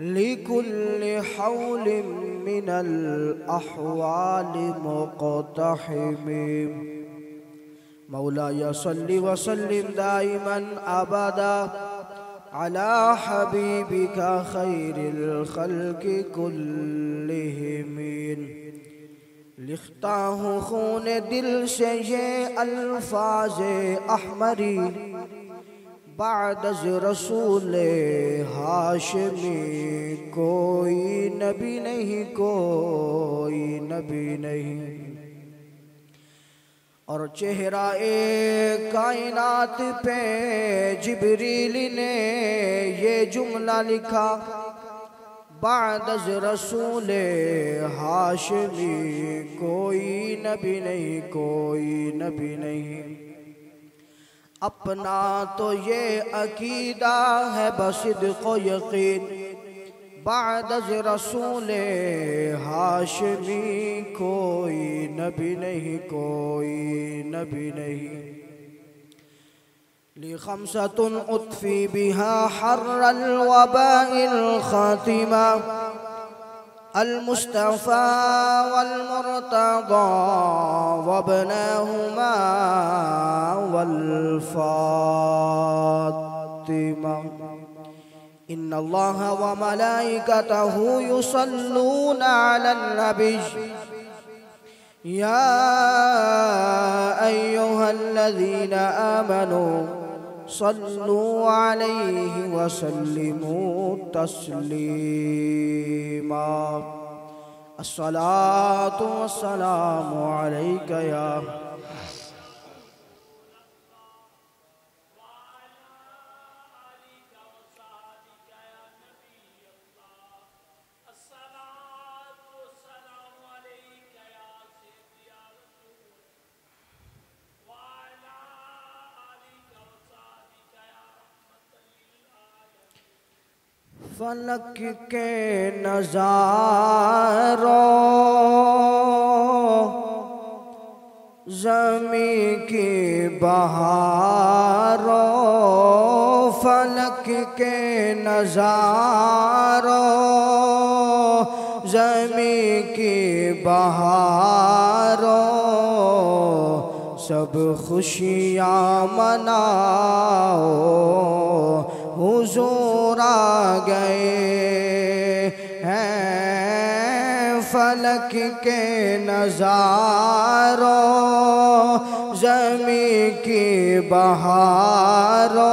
लिकुल्लि हौलिम मिनल अहवालि मुक़तहिम। मौलाया सल्लि व सल्लिम दाइमन अबदा अला हबीबिका खैरिल खल्क़ि कुल्लिहिम। लिखता हूँ खून दिल से ये अल्फाज़े अहमरी, बादज़ रसूले हाशमी कोई नबी नहीं, कोई नबी नहीं। और चेहरा ए कायनात पे जिब्रील ने ये जुमला लिखा, बादज़ रसूले हाशमी कोई नबी नहीं, कोई नबी नहीं। अपना तो ये अकीदा है बसिद्क़ व यकीन, बादज़ रसूले हाशमी कोई नबी नहीं, कोई नबी नहीं। ली खम्सतुन उत्फ़ी बिहा हर्रल वबाइल ख़ातिमा, अल मुस्तफ़ा वल मुर्तज़ा वब्नहुमा वल फ़ातिमा। इन्नल्लाह व मलाइकतहु युसल्लूना अलन नबी, या अय्युहल्लज़ीना आमनू सल्लू अलैहि व सल्लिमू तस्लीमा। अस्सलातु वस्सलामु अलैका या फलक के नज़ारों, ज़मी की बहारों, फलक के नज़ारों, ज़मी की बहारों, सब खुशियाँ मनाओ, हुजूर आ गए हैं। फलक के नज़ारों, ज़मी की बहारों,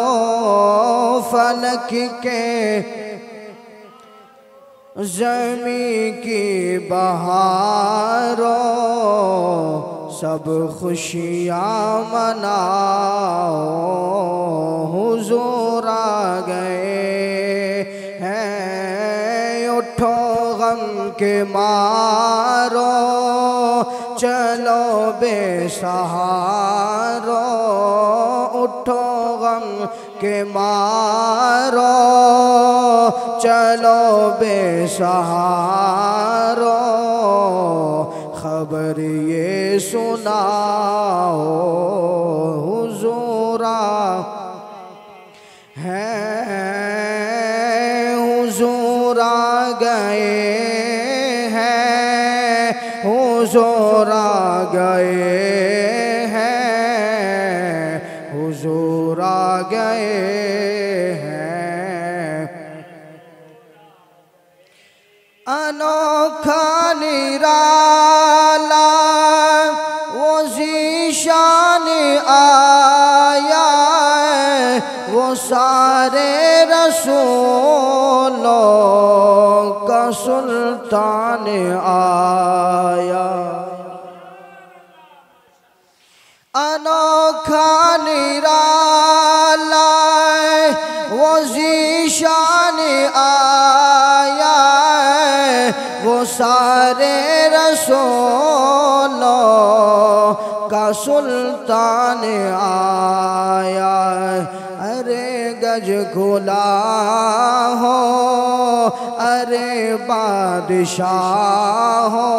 फलक के ज़मी की बहारों, सब खुशियाँ मनाओ, हुजूर आ गए हैं। उठो गम के मारो, चलो बेसहारो, उठो गम के मारो, चलो बेसहारो, खबर ये सुनाओ, हुजूर हैं, हुजूर आ गए हैं, हुजूर आ गए हैं, हुजूर आ गए हैं। अनोखा निराला वो ज़ीशान आया, वो सारे रसूलों का सुल्तान आया। अनोखा निराला वो ज़ीशान आया, वो सारे रसूलों का सुल्तान आया। अरे गज खुला हो, अरे बादशाह हो,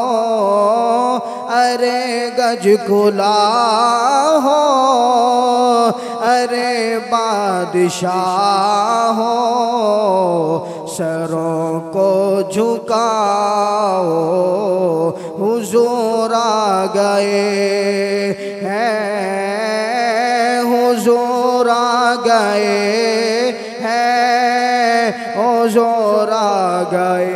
अरे गज खुला हो, अरे बादशाह हो, सरों को झुकाओ, हुजूर आ गए हैं, हुजूर आ गए हैं, हुजूर आ गए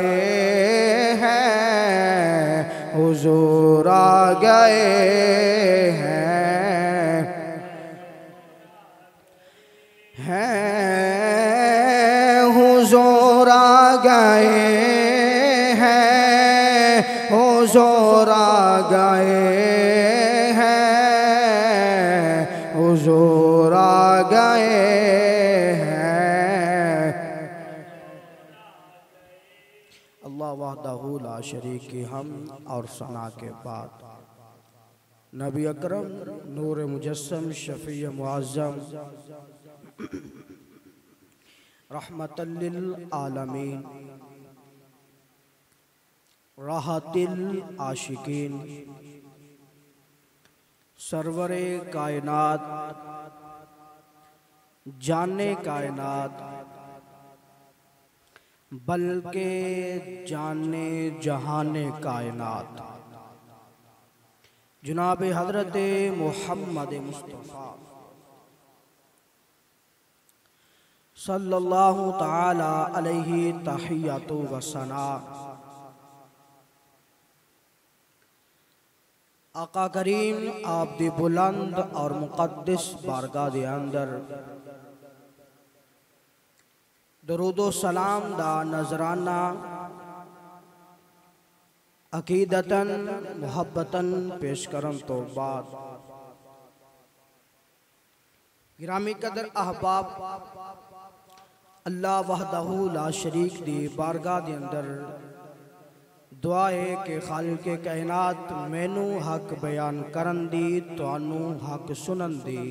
हैं, हुजूर आ गए हैं, हुजूर आ गए हैं, हुजूर आ गए हैं, हुजूर आ गए हैं। अल्लाह वहदहू ला शरीक की हम और सना के बाद नबी अकरम नूर मुजस्सम शफी मुअज़्ज़म रहमतल लिल आलमीन राहतिल आशिकीन सरवरे कायनात जाने कायनात बल्कि जाने जहाने कायनात जनाब हज़रत मुहम्मद मुस्तफ़ा सल्लल्लाहु ताला अलैहि तहियतु व सना। आका करीम आप दी बुलंद और मुक़द्दस बारगाह दे अंदर दरूदो सलाम दा नजराना अकीदतन मुहब्बतन पेश करन तो बाद गिरामी कदर अहबाब अल्लाह वहदहू ला शरीक दी बारगाह दे अंदर दुआ है कि खालिक के कायनात मैनू हक बयान करन दी, तुहानू हक सुनन दी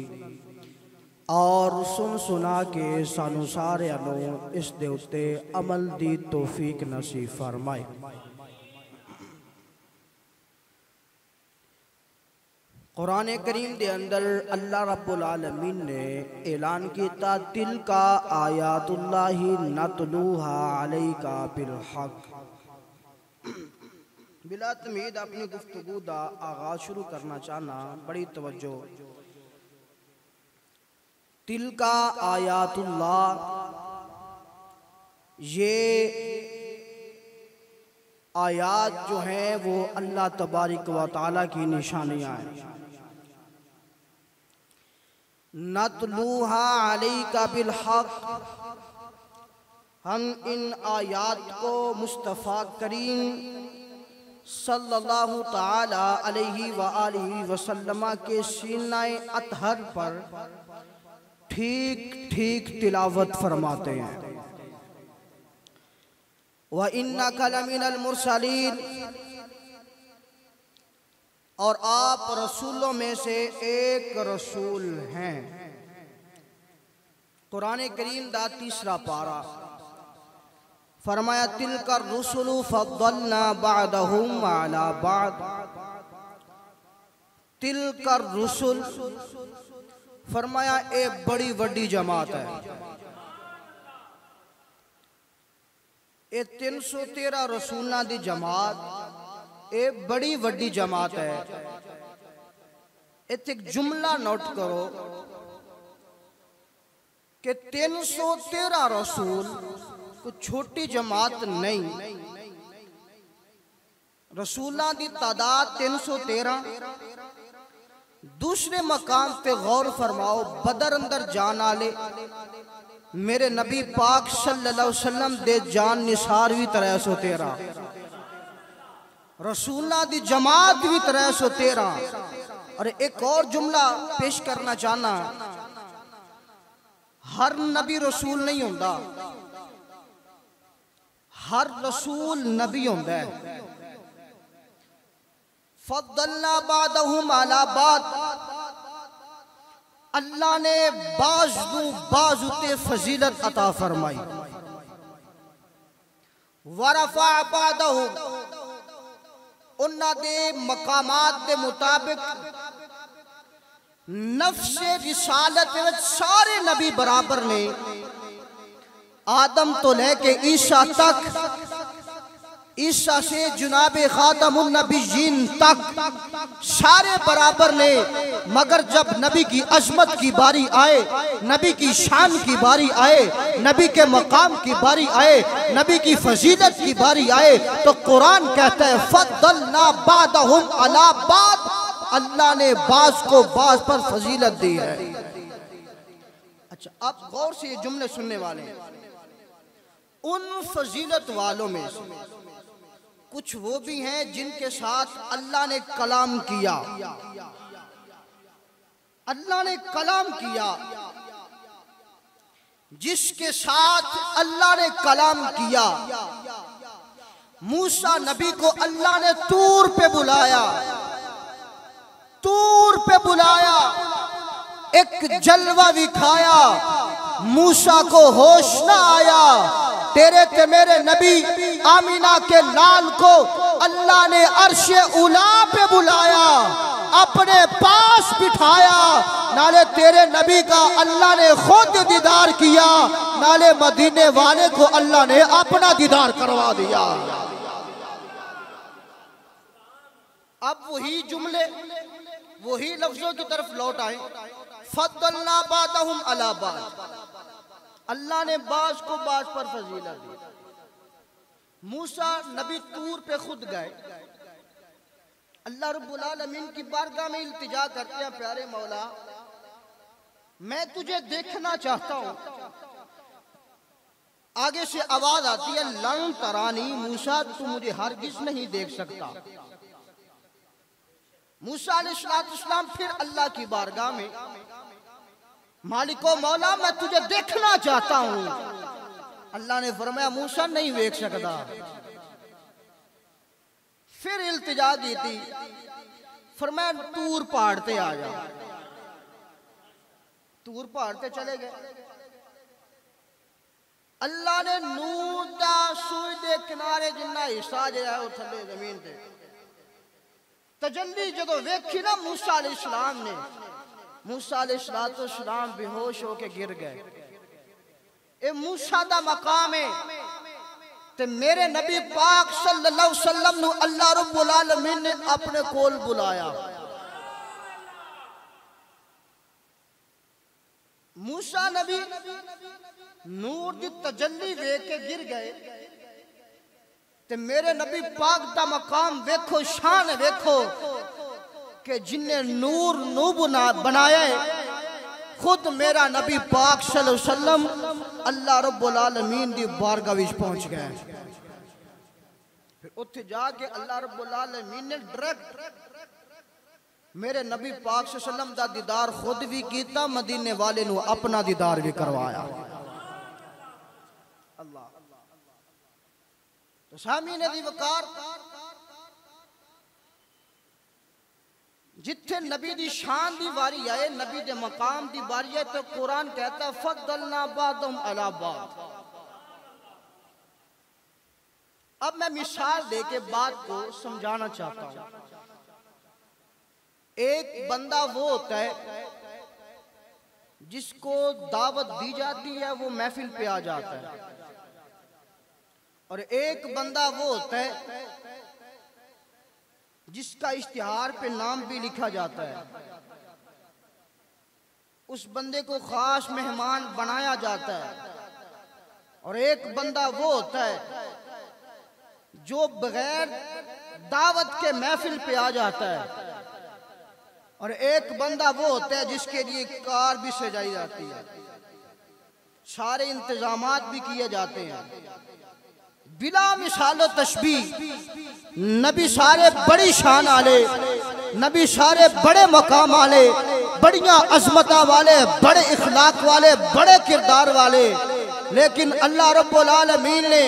और सुन सुना के सानू सारे नू इस दे उत्ते अमल दी तौफीक नसीब फरमाए। कुरान करीम दे अंदर अल्लाह रब्बुल आलमीन ने ऐलान किया तिलका आयातुल्लाहि नतलूहा अलैका बिल हक। बिला तमीद अपनी गुफ्तगू दा आगाज शुरू करना चाहना, बड़ी तवज्जो। तिलका आयातुल्लाह, ये आयात जो हैं वो अल्लाह तबारिक व तआला की निशानियाँ हैं। नतलूहा अलैका बिल हक, हम इन आयात को मुस्तफ़ा करीम सल्लल्लाहु ताला अलैहि व आलिहि वसल्लम के सीनाए अतहर पर ठीक ठीक तिलावत फरमाते हैं। व इन्नका लमिनल मुरसलीन, और आप रसूलों में से एक रसूल हैं। कुरान करीम दा तीसरा पारा फरमाया तिलका रुसुलु फद्दलना बअदहुम अला बअद। तिलका रुसुल फरमाया ए बड़ी वड्डी जमात है, ए 313 रसूलां दी जमात ए बड़ी वड्डी जमात है। इत्थे एक जुमला नोट करो कि 313 रसूल कोई छोटी जमात नहीं। रसूलां दी तादाद 313। दूसरे मकाम पे गौर फरमाओ, बदर अंदर जान आले मेरे नबी पाक सल्लल्लाहु अलैहि वसल्लम दे जान निसार भी 313, रसूलां दी जमात भी 313। और एक और जुमला पेश करना चाहना, हर नबी रसूल नहीं होता, हर रसूल नबी होता है। फद्दलना बादहुम अला बाद, अल्लाह ने बाज़ उते फजीलत अता फरमाई। वरफा बादहुम, उन्ना दे मकामात के मुताबिक नफ्स रिसालत में सारे नबी बराबर ने, आदम तो लेके ईसा तक, ईसा से जुनाबे खातमुन नबीयीन तक सारे बराबर ने, मगर जब नबी की अजमत की बारी आए, नबी की शान की बारी आए, नबी के मकाम की बारी आए, नबी की फजीलत की बारी आए, तो कुरान कहता है फद्दलना बादहुम अला बाद, अल्लाह ने बाज को बाज पर फजीलत दी है। अच्छा, आप गौर से ये जुमले सुनने वाले हैं। उन फजीलत वालों में से कुछ वो भी हैं जिनके साथ अल्लाह ने कलाम किया, अल्लाह ने कलाम किया। जिसके साथ अल्लाह ने कलाम किया, मूसा नबी को अल्लाह ने तूर पे बुलाया, तूर पे बुलाया, एक जलवा दिखाया, मूसा को होश ना आया। तेरे ते मेरे नबी आमीना के लाल को अल्लाह ने अर्शे उला पे बुलाया, अपने पास बिठाया। नाले तेरे नबी का अल्लाह ने खुद दीदार किया, नाले मदीने वाले को अल्लाह ने अपना दीदार करवा दिया। अब वही जुमले वही लफ्जों की तरफ लौट आए। फद्दलना बादहुम अला बाद, अल्लाह ने बाज को बाज पर फजीलत दी। मूसा नबी तूर पे खुद गए, अल्लाह रब्बुल आलमीन की बारगाह में इल्तिजा करते हैं, प्यारे मौला मैं तुझे देखना चाहता हूं। आगे से आवाज आती है लन तरानी, मूसा तू मुझे हरगिज नहीं देख सकता। मूसा अलैहिस्सलाम फिर अल्लाह की बारगाह में, मालिको मौला मैं तुझे देखना चाहता हूं। अल्लाह ने फरमाया मूसा नहीं देख सकता। फिर इल्तिजा की थी, फरमाया तूर पहाड़ पे आ जा। तूर पहाड़ पे चले गए। अल्लाह ने नूर दा सूरज दे किनारे जिन्ना हिस्सा जो है थले जमीन पे तजल्ली जो वेखी ना मूसा अलैहिस्सलाम ने, मूसा अलैहिस्सलाम बेहोश होके गिर गए। ए मूसा दा मकाम है ते मेरे नबी पाक सल्लल्लाहु अलैहि वसल्लम नु अल्लाह रब्बुल आलमीन ने अपने कोल बुलाया। मूसा नबी नूर दी तजल्ली वेख के गिर गए ते मेरे नबी पाक दा मकाम वेखो, शान वेखो कि जिन्ने नूर नू बनाया है खुद मेरा नबी पाक सल्लल्लाहु अलैहि वसल्लम अल्लाह रब्बुल आलमीन दी बारगाह विच पहुंच गए। फिर उत्थे जाके अल्लाह रब्बुल आलमीन ने डायरेक्ट मेरे नबी पाक सल्लल्लाहु अलैहि वसल्लम दा दीदार खुद भी कीता, मदीने वाले नु अपना दीदार भी करवाया। अल्लाह तो सामीने दी वकार जिथे नबी दी शान दी वारी आए, नबी दे मकाम दी वारी आए, तो कुरान कहता है फद्दलना बादहुम अला बाद। अब मैं मिसाल देके बात को समझाना चाहता हूं। एक बंदा वो होता है जिसको दावत दी जाती है, वो महफिल पे आ जाता है, और एक बंदा वो होता है जिसका इश्तिहार पे नाम भी लिखा जाता है। उस बंदे को खास मेहमान बनाया जाता है। और एक बंदा वो होता है जो बगैर दावत के महफिल पे आ जाता है। और एक बंदा वो होता है जिसके लिए कार भी सजाई जाती है, सारे इंतजामात भी किए जाते हैं। बिला मिसालो तशबीह नबी सारे बड़ी शान वाले, नबी सारे बड़े मकाम वाले, बढ़िया अजमत वाले, बड़े इखलाक वाले, बड़े किरदार वाले। लेकिन अल्लाह रब्बुल आलमीन ने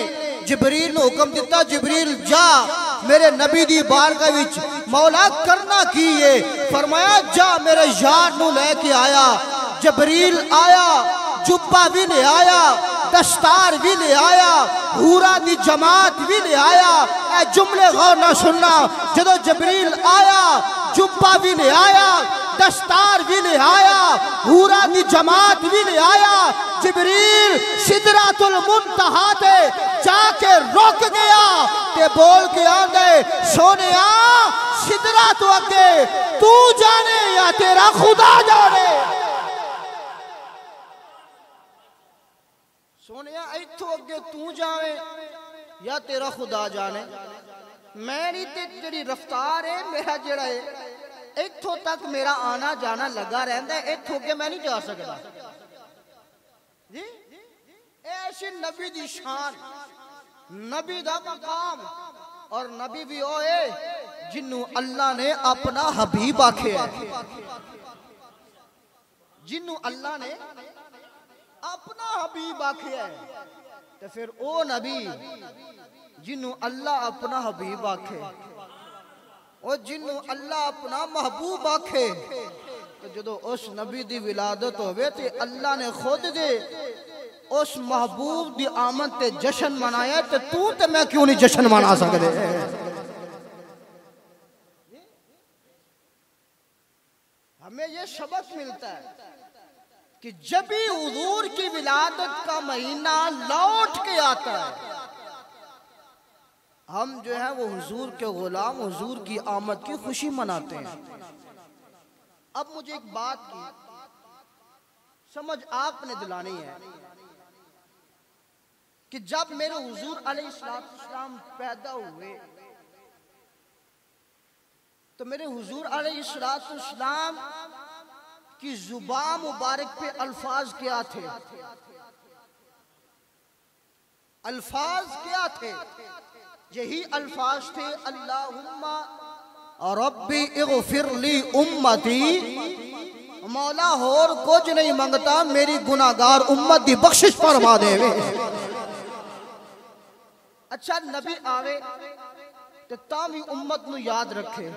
जिब्रील को हुक्म दिता, जिब्रील जा मेरे नबी दी बारगाह विच। मौला करना की है? फरमाया जा मेरे यार नू लेके आया। जिब्रील आया, जुब्बा भी ले आया, दस्तार भी ले आया, हूरा दी जमात भी ले आया। ए जुमले गौर ना सुनना, जदों जबरील आया जुब्बा भी ले आया, दस्तार भी ले आया, हूरा दी जमात भी ले आया। जिब्रील सिदरातुल मुंतहा ते जाके रुक गया ते बोल के आंदे सोनिया सिदरा तो अगे तू जाने या तेरा खुदा जाने। सोनिया इथों अगे तू जावे या तेरा खुदा जाने। मेरी ते जेड़ी रफ्तार है मेरा जेड़ा है इथों तक मेरा आना जाना लगा रहता है, इथों के मैं नहीं जा सकता जी। ऐसी नबी दी शान, नबी दा मकाम, और नबी भी होए जिन्नू अल्लाह ने अपना हबीब आखे, जिन्नू अल्लाह ने अपना हबीब आखे है। तो फिर ओ नबी जिन्नू अल्लाह अपना हबीब आखे और जिन्नू अल्लाह अपना महबूब आखे, तो जदों उस नबी दी विलादत होवे ते अल्लाह ने खुद दे उस महबूब दी आमद ते जश्न मनाया, तो तू ते मैं क्यों नहीं जश्न मना सकते। हमें ये सबक मिलता है कि जब भी हुजूर की विलादत का महीना लौट के आता है, हम जो है वो हुजूर के गुलाम हुजूर की आमद की खुशी मनाते हैं। अब मुझे एक बात की समझ आपने दिलानी है कि जब मेरे हुजूर अलैहिस्सलाम पैदा हुए तो मेरे हुजूर अलैहिस्सलाम की जुबान मुबारक पे अल्फाज क्या थे? अल्फाज क्या थे? यही अल्फाज थे, अल्लाहुम्मा रब्बी इग़फिरली उम्मती, मौला होर कुछ नहीं मंगता मेरी गुनाहगार उम्मत दी बख्शिश फरमा दे। अच्छा नबी आवे तो तामी उम्मत नू याद रखे,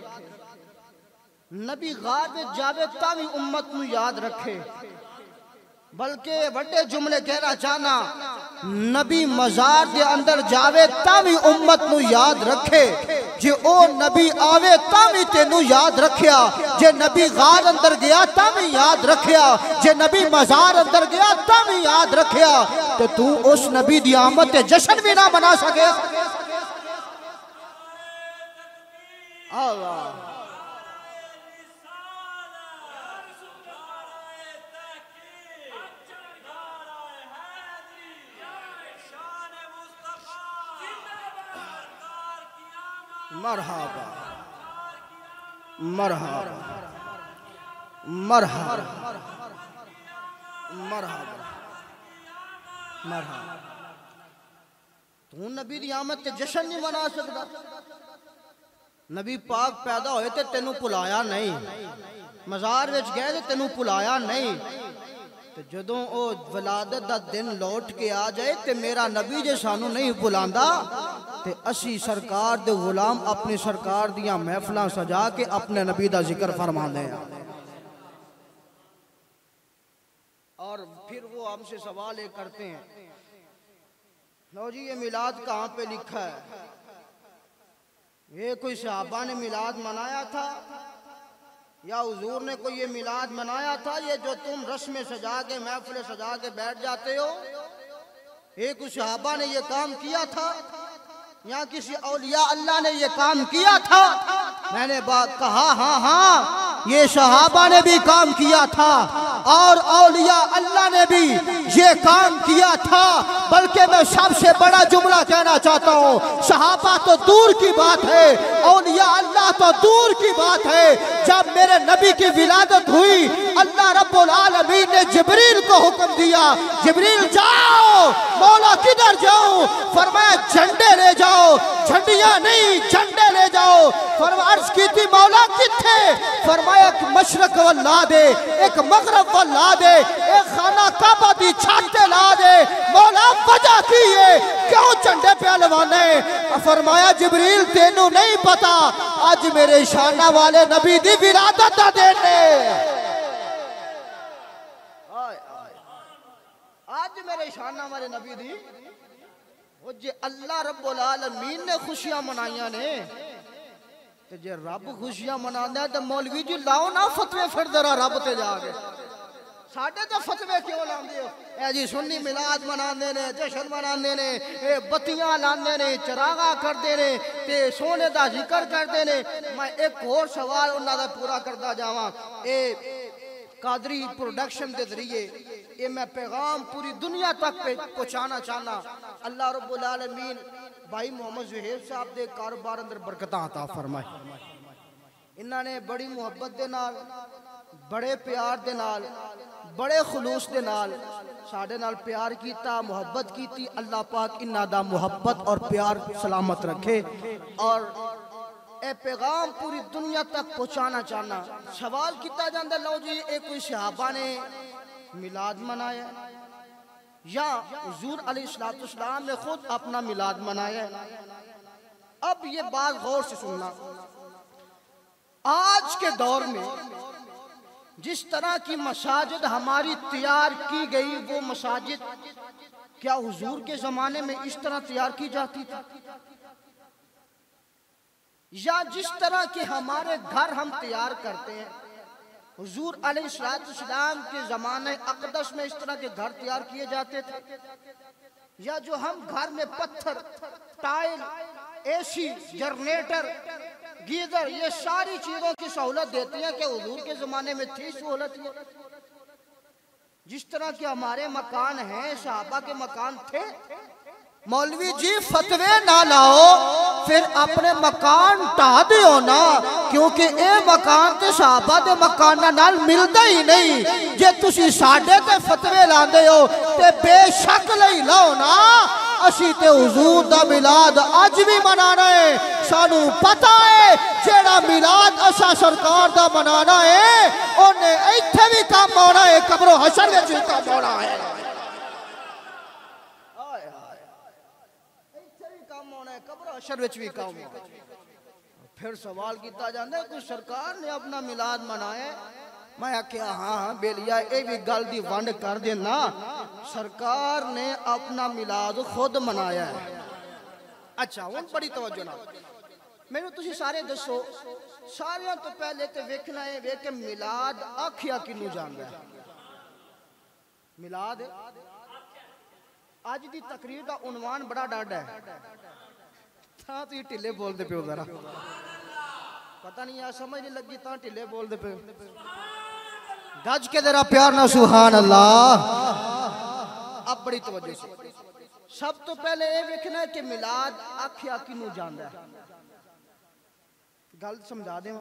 नबी गार में जावे तामी उम्मत नू याद रखे। बल्कि बड़े जुमले कहना चाहना, नबी मजार के अंदर जावे तावी उम्मत नू याद रखे, जे ओ नबी आवे तावी तेनू याद रखिया, जे नबी गार अंदर गया तावी याद रखिया, जे नबी मजार अंदर गया तावी याद रखिया, तो तू उस नबी दी आमद ते जश्न भी ना मना सके। अल्लाह मरहबा मरहबा मरहबा मरहबा मरहबा। तू नबी दी आमद ते जश्न नहीं मना सकता। नबी पाक पैदा होए ते तेनू भुलाया नहीं, मजार विच गए ते तेनू भुलाया नहीं, तो जदों ओ विलादत दा दिन लौट के आ जाए ते मेरा नबी जे सानू नहीं बुलांदा ते असी सरकार दे गुलाम अपनी सरकार दियां महफिलां सजा के अपने नबी दा जिक्र फरमांदे हैं। और फिर वो हमसे सवाल ये करते हैं, लो जी ये मिलाद कहाँ पे लिखा है? ये कोई सहाबा ने मिलाद मनाया था या हुजूर ने कोई ये मिलाद मनाया था? ये जो तुम रस्में सजा के महफिल सजा के बैठ जाते हो, ये कुछ सहाबा ने ये काम किया था या किसी औलिया अल्लाह ने ये काम किया था? मैंने बात कहा हाँ हाँ ये सहाबा ने भी काम किया था और औलिया अल्लाह ने भी ये काम किया था। बल्कि मैं सबसे बड़ा जुमला कहना चाहता हूँ, सहाबा तो दूर की बात है, औलिया अल्लाह तो दूर की बात है। जब मेरे नबी की विलादत हुई, अल्लाह रब्बुल आलमीन ने जिब्रील को हुक्म दिया, जिब्रील जाओ। मौला किधर जाऊं? फरमाया झंडे ले जाओ। झंडियां नहीं झंडे ले जाओ। फरमाया अर्ज की थी मौला किथे? फरमाया एक मशरक वल ला दे, एक मगरब वल ला दे, एक खाना काबा दी छत ला दे। मौला वजह की है क्यों झंडे पे लवाने? फरमाया जिब्रील तेनू नहीं पता, आज मेरे शाना वाले नबी दी विलादत दा दिन है। आज मेरे शाना वाले नबी दी वो जे अल्लाह रब्बुल आलमीन ने खुशियां मनाइया ने ते जे रब खुशियां मनांदा है ते मौलवी जी लाओ ना फतवे फिर जरा रब ते जाके साडे ते फतवे क्यों लांदे हो ए जी सुन्नी मिलाद मनांदे ने जश्न मनांदे ने ए बत्तियां लांदे ने चरागा करदे ने ते सोने दा जिक्र करदे ने मैं एक और सवाल उन्हां दा पूरा करदा जावां ए कादरी प्रोडक्शन के जरिए ये मैं पैगाम पूरी दुनिया तक पहुँचाना चाहना अल्लाह रब्बुल आलमीन भाई मोहम्मद ज़ुहैब साहब के कारोबार अंदर बरकतां अता फरमाए। इन्होंने बड़ी मुहब्बत के नाल बड़े प्यार के नाल बड़े खुलूस के नाल साडे नाल प्यार किया मुहब्बत की। अल्लाह पाक इन्हां दा मुहब्बत और प्यार सलामत रखे और ए पैगाम पूरी दुनिया तक पहुँचाना चाहना। सवाल किया जाता लो जी एक कोई सहाबा ने मिलाद मनाया या हुजूर अलैहिस्सलाम ने खुद अपना मिलाद मनाया। अब ये बात गौर से सुनना, आज के दौर में जिस तरह की मसाजिद हमारी तैयार की गई वो मसाजिद क्या हुजूर के जमाने में इस तरह तैयार की जाती थी? या जिस तरह के हमारे घर हम तैयार करते हैं हुजूर अलैहिस्सलाम के ज़माने अक़दस में इस तरह के घर तैयार किए जाते थे? या जो हम घर में पत्थर टाइल एसी जनरेटर गीजर ये सारी चीज़ों की सहूलत देती हैं क्या हुजूर के ज़माने में थी सहूलत? जिस तरह के हमारे मकान हैं सहाबा के मकान थे? मौलवी जी फतवे ना लाओ फिर अपने मकान ढा दियो ना, क्योंकि ए मकान ते सहाबा दे मकाना नाल मिलदा ही नहीं। जे तुसी साडे ते फतवे लांदे हो ते बेशक लई लाओ ना। असी ते हुजूर दा मिलाद अज भी मनाना है। सानू पता है जेड़ा मिलाद असा सरकार दा मनाना है ओने इत्थे भी काम होना है, कब्रो हशर विच भी काम होना है। अशर विच भी काम हो। फिर सवाल किया जाता है कोई सरकार ने अपना मिलाद मनाया? मैं आख्या हाँ बेलिया ये भी गल की वंड कर देना, सरकार ने अपना मिलाद खुद मनाया है। अच्छा हुण बड़ी तवज्जो नाल मैनू तुसीं सारे दसो, सारियां तो पहले तो वेखना है वे कि मिलाद आखिया किनू जांदा है? मिलाद अज की तकरीर का उन्वान बड़ा डाढ़ा है। हाँ तुम ढिले बोलते पे जरा, पता नहीं यार समझ नहीं लगी ता ढिले बोलते पे। गज के जरा प्यार ना सुभान अल्लाह। अब बड़ी तवज्जो से सब तो पहले ये देखना है कि मिलाद आखिया किनू जांदा है। गल समझा दे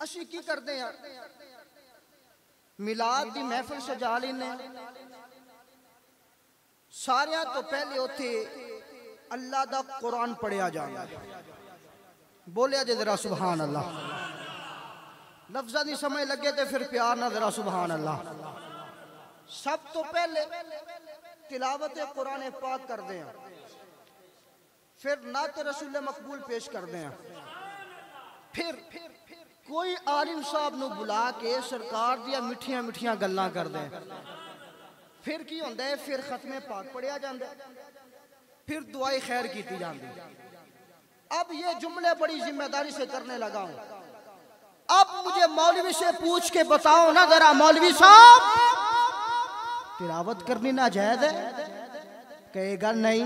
असी की करते हैं मिलाद की महफिल सजा लेने सारिया तो पहले उथे अल्लाह दा कुरान पढ़िया जाना। बोलिया जे जरा सुभान अल्लाह। लफ्ज़ां दी समझ लगे तो फिर प्यार ना जरा सुभान अल्लाह। सब तो पहले तिलावत कुरान पाक करते हैं, फिर नात रसूल मकबूल पेश करते हैं, फिर कोई आलिम साहब नू बुला के सरकार दियां मिठियां मिठियां गल्लां करते हैं। फिर की होंदा है फिर खत्मे पाक पढ़िया जाता है, फिर दुआई खैर की जाती। अब ये जुमले बड़ी जिम्मेदारी से करने लगा हूं। अब मुझे मौलवी से पूछ के बताओ ना जरा, मौलवी साहब तिलावत करनी नाजायज है? कहेगा नहीं।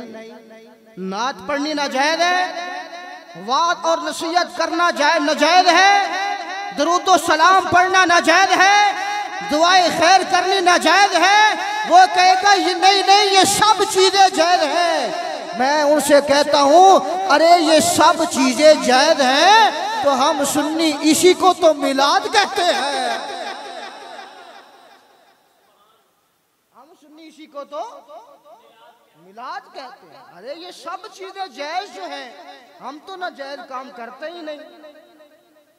नात पढ़नी नाजायज है? वाद और नसीहत करना नाजायज है? दरूद सलाम पढ़ना नाजायज है? दुआए खैर करनी नाजायज है? वो कहेगा ये नहीं नहीं ये सब चीजें जायज है। मैं उनसे कहता हूं अरे ये सब चीजें जायज हैं तो हम सुन्नी इसी को तो मिलाद कहते हैं। हम सुन्नी इसी को तो मिलाद कहते हैं। अरे ये सब चीजें जायज जो हैं हम तो ना जायज काम करते ही नहीं।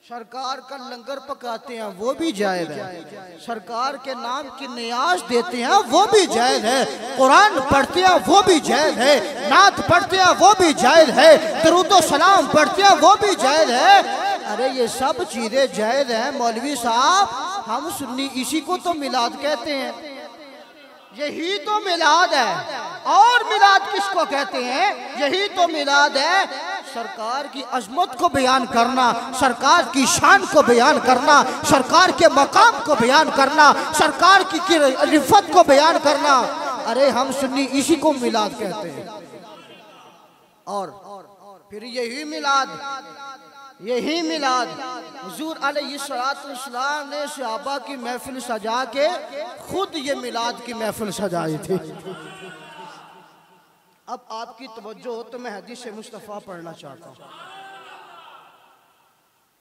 सरकार का लंगर पकाते हैं वो भी जायज है, सरकार के नाम की नियाज देते हैं वो भी जायज है, कुरान पढ़ते हैं वो भी जायज है, नात पढ़ते हैं वो भी जायज है, दरूद सलाम पढ़ते हैं वो भी जायज है। अरे ये सब चीजें जायज हैं मौलवी साहब, हम सुन्नी इसी को तो मिलाद कहते हैं। यही तो मिलाद है। और मिलाद किसको कहते हैं? यही तो मिलाद है, सरकार की अजमत को बयान करना, सरकार की शान को बयान करना, सरकार के मकाम को बयान करना, सरकार की रिफत को बयान करना। अरे हम सुन्नी इसी को मिलाद कहते हैं। और फिर यही मिलाद हुजूर अलैहिस्सलाम ने सहाबा की महफिल सजा के खुद ये मिलाद की महफिल सजाई थी। अब आपकी तवज्जो हो तो मैं हदीस मुस्तफ़ा पढ़ना चाहता हूँ।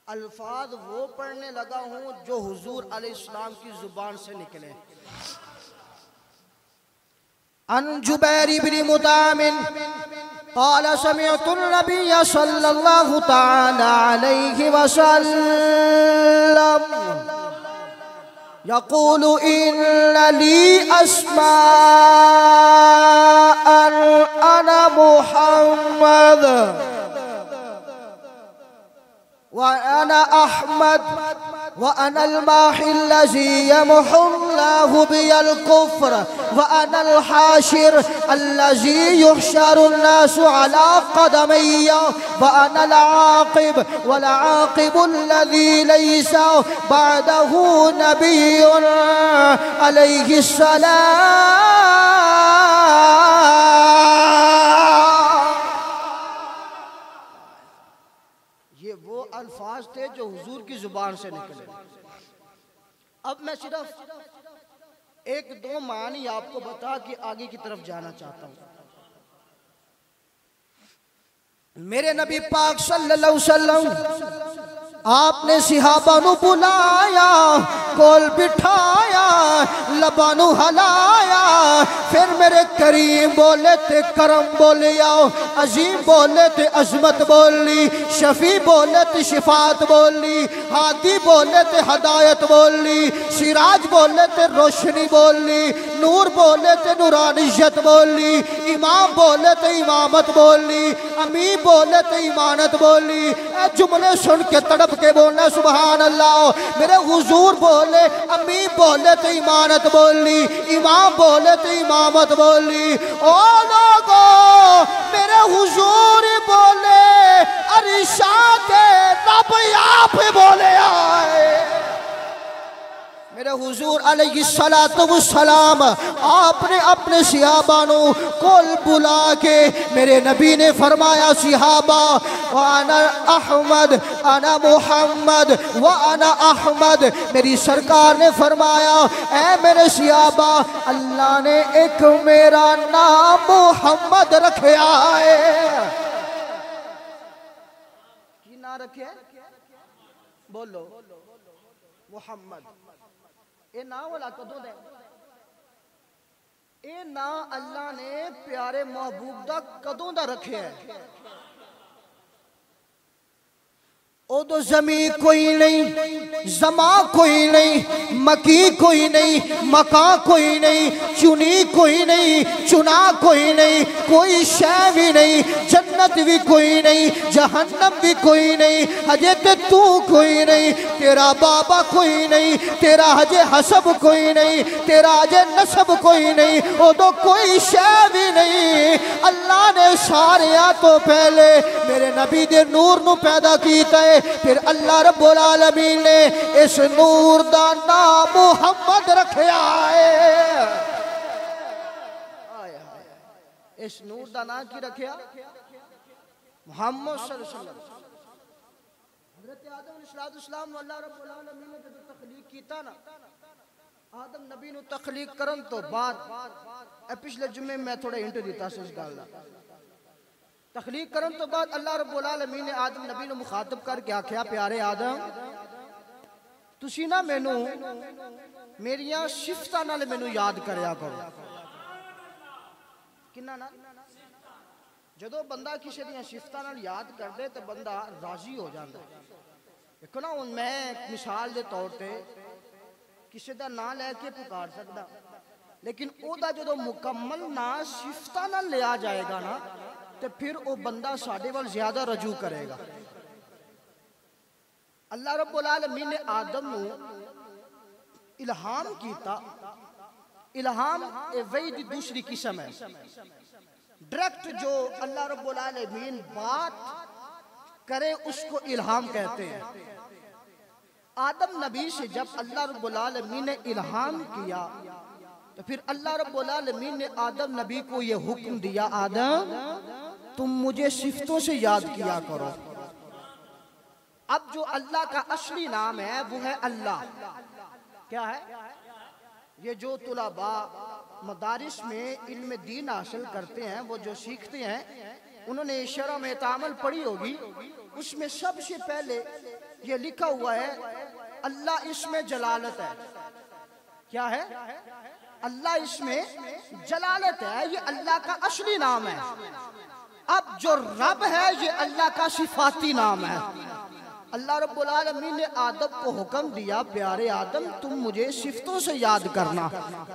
अल्फाज वो पढ़ने लगा हूँ जो हुजूर अलैहिस्सलाम की जुबान से निकले। अन जुबैर इब्न मुतामिन क़ाल समिअतु नबिय्य सल्लल्लाहु तआला अलैहि वसल्लम यक़ूलु इन्न ली अस्माअन अना मुहम्मद व अना अहमद व अना अल-माहि अल्लज़ी यमहुल्लाहु बियल कुफ्र व अना अल-हाशिर अल्लज़ी युहशरु अन्नासु अला क़दमैया व अना अल-आक़िब वल आक़िबु अल्लज़ी लैसा बअदहु नबिय्युन अलैहिस्सलाम। ये वो अल्फाज थे जो हुजूर की जुबान से निकले। अब मैं सिर्फ एक दो मानी आपको बता के आगे की तरफ जाना चाहता हूं। मेरे नबी पाक सल्लल्लाहु अलैहि वसल्लम आपने सिहाबा नु बुलाया, कोल बिठाया, लबानू हलाया, फिर मेरे करीम बोले थे करम बोले आओ, अजीम बोले थे अजमत बोली, शफी बोले थे शिफात बोली, हादी बोले थे हदायत बोली, सिराज बोले थे रोशनी बोली, नूर बोले थे नूरानियत बोली, इमाम बोले थे इमामत बोली, अमी बोले थे इमानत बोली। जुमले सुन के तड़प के बोलना सुभान अल्लाह। मेरे हुजूर बोले, अमी बोले तो इमानत बोली, इमाम बोले तो इमामत बोली। ओ लोगो मेरे हुजूर बोले, अरिशाद रब आप बोले आए। मेरे हुजूर अलैहिस्सलातु वस्सलाम आपने अपने सिहाबानों को बुला के मेरे नबी ने फरमाया, सिहाबा वाना अहमद अना मुहम्मद व अना अहमद। मेरी सरकार ने फरमाया, ऐ मेरे सिहाबा अल्लाह ने एक मेरा नाम मुहम्मद रखा है। की ना रखे? बोलो मुहम्मद। ए ना वाला कदों दे, ए ना अल्लाह ने प्यारे महबूब दा कदों दा रखे है। उदो जमी कोई नहीं, जमा कोई नहीं, मकी कोई नहीं, मका कोई नहीं, चुनी कोई नहीं, चुना कोई नहीं, कोई शय भी नहीं, जन्नत भी कोई नहीं, जहन्नम भी कोई नहीं, हजे ते तू कोई नहीं, तेरा बाबा कोई नहीं, तेरा हजे हसब कोई नहीं, तेरा हजे नसब कोई नहीं, उदो कोई शय भी नहीं। अल्लाह ने सारे तो पहले मेरे नबी दे नूर नू पैदा कीता है, फिर अल्लाह रब्बुल आलमीन ने इस नूर दा नाम मुहम्मद रखा है। इस नूर दा नाम की रखा? मुहम्मद सल्लल्लाहु अलैहि वसल्लम। हज़रत आदम अलैहिस्सलाम अल्लाह रब्बुल आलमीन ने जब तख्लीक कीता ना, आदम नबी नु तख्लीक करन तो बाद पिछले जुम्मे मैं थोड़ा हिंट दिता सी इस गल दा। तख्लीक करन तो बाद अल्लाह रब्बुल आलमीन ने आदम नबी नु मुखातब करके आख्या, प्यारे आदम तुसी ना मैनू मेरियां सिफतां नाल मैनू याद करया करो। किन्ना ना? जदों बंदा किसी दियां सिफतां नाल याद कर दे तो बंदा राजी हो जाता है। देखो ना, हुण मैं मिसाल के तौर पर किसी का नाम लैके पुकार सकदा, लेकिन ओदा जदों मुकम्मल नाम सिफतां नाल लिया जाएगा ना तो फिर वो बंदा साडे वाल ज्यादा रजू करेगा। अल्लाह रब्बुल आलमीन ने आदम नू इल्हाम कीता इल्हाम वही दी दूसरी किस्म है। डायरेक्ट जो अल्लाह रब्बुल आलमीन बात करे उसको इल्हाम कहते हैं। आदम नबी से जब अल्लाह रब्बुल आलमीन ने इल्हाम किया तो फिर अल्लाह रब्बुल आलमीन ने आदम नबी को ये हुक्म दिया, आदम तुम मुझे सिफतों से याद किया करो। अब जो अल्लाह का असली नाम है वो है अल्लाह। क्या है? ये जो तुलाबा मदारिस में इल्म दीन हासिल करते हैं, वो जो सीखते हैं, उन्होंने शरह में तामल पढ़ी होगी, उसमें सबसे पहले ये लिखा हुआ है अल्लाह इसमें जलालत है। क्या है? अल्लाह इसमें जलालत है, ये अल्लाह का असली नाम है। अब जो रब है ये अल्लाह का सिफाती नाम है। अल्लाह रब्बुल आलमीन ने आदम को हुक्म दिया, प्यारे आदम तुम मुझे सिफतों से याद करना।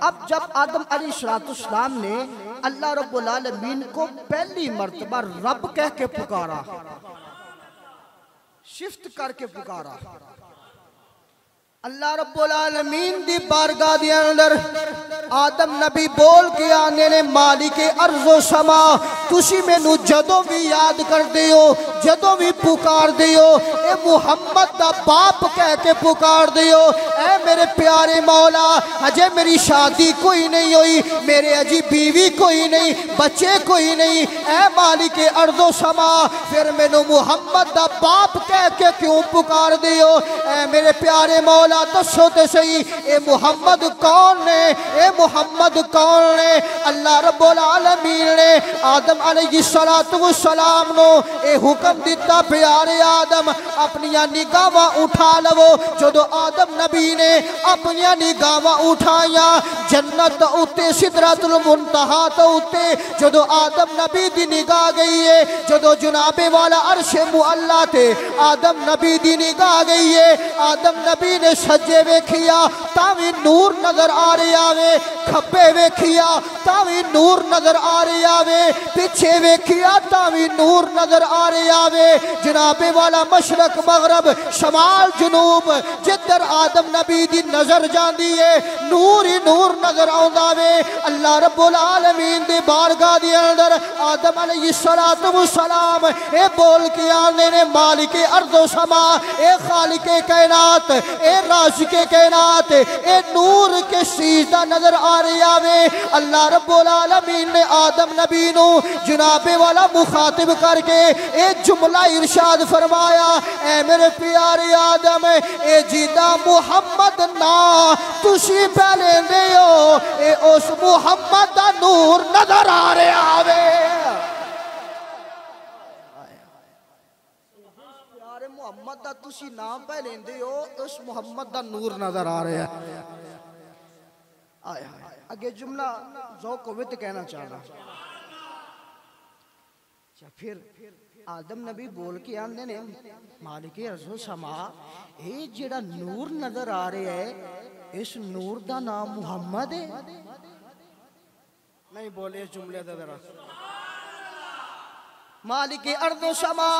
अब जब आदम अलैहिस्सलाम ने अल्लाह रब्बुल आलमीन को पहली मर्तबा रब कह के पुकारा, सिफत करके पुकारा, अल्लाह रब्बुल आलमीन दी बारगाह दे अंदर आदम नबी बोल के आने ने मालिक अर्ज़ो समा तुसी मैनू जदों भी याद करदे हो, जदों भी पुकारदे हो, ए मुहम्मद दा बाप कह के पुकारदे हो। ए मेरे प्यारे मौला अजे मेरी शादी कोई नहीं हुई, मेरे अजी बीवी कोई नहीं, बच्चे कोई नहीं, ए मालिक अर्ज़ो समा फिर मैनू मुहम्मद दा बाप कह के क्यों पुकारदे हो? ए मेरे प्यारे मौला दसो ते सही ए मुहम्मद कौन ने? ए मुहम्मद कौन ने? अल्लाह रब्बुल आलमीन ने आदम अलैहिस्सलाम नो ए हुक्म दिता, प्यारे आदम अपनियां निगाहां उठा लवो। जदों आदम नबी ने अपनियां निगाहां उठाया जन्नत उत्ते सिदरतुल मुंतहा तो उत्ते जदों आदम नबी दी निगाह गई है, जदों जनाबे वाला अर्शे मुअल्ला ते आदम नबी दी निगाह गई है, आदम नबी ने सज्जे वेखिया तावी नूर नजर आ रहा वे, खब्बे वेखिया तावी नूर नजर आ रहा वे, पीछे वेखिया तावी नूर नजर आ रहा वे। जनाबे वाला मशरक मगरब शमाल जुनूब जिधर आदम नबी दी नजर जाती है नूर ही नूर नजर आउंदा वे। अल्लाह रब्बुल आलमीन दे बारगाह दे अंदर आदम अलैहिस्सलाम ए बोल के आने ने मालिक अर्ज़ो समा ए खालिके कायनात ए राज़िके कायनात ए नूर के सीधा नजर आ रहा वे। अल्लाह रब्बुल आलमीन ने आदम नबी नू जनाबे वाला मुखातिब करके ए जुमला इरशाद फरमाया, ए मेरे प्यारे आदम ए जिदा मुहम्मद ना तुसी पहले दे हो ए उस मुहम्मद दा नूर नजर आ रहा वे। प्यारे मुहम्मद दा तुसी नाम पे लेंदे हो, उस मुहम्मद दा नूर नजर आ रहा है। आगे जुमला ज़ौक़ विद कहना चाहना। फिर आदम नबी बोल के आंदे ने मालिक अर्ज़ो समा ए जेड़ा नूर नजर आ रहा है इस नूर दा नाम मुहम्मद है। नहीं बोले इस जुमले दा जरा मालिक अर्ज़ो समा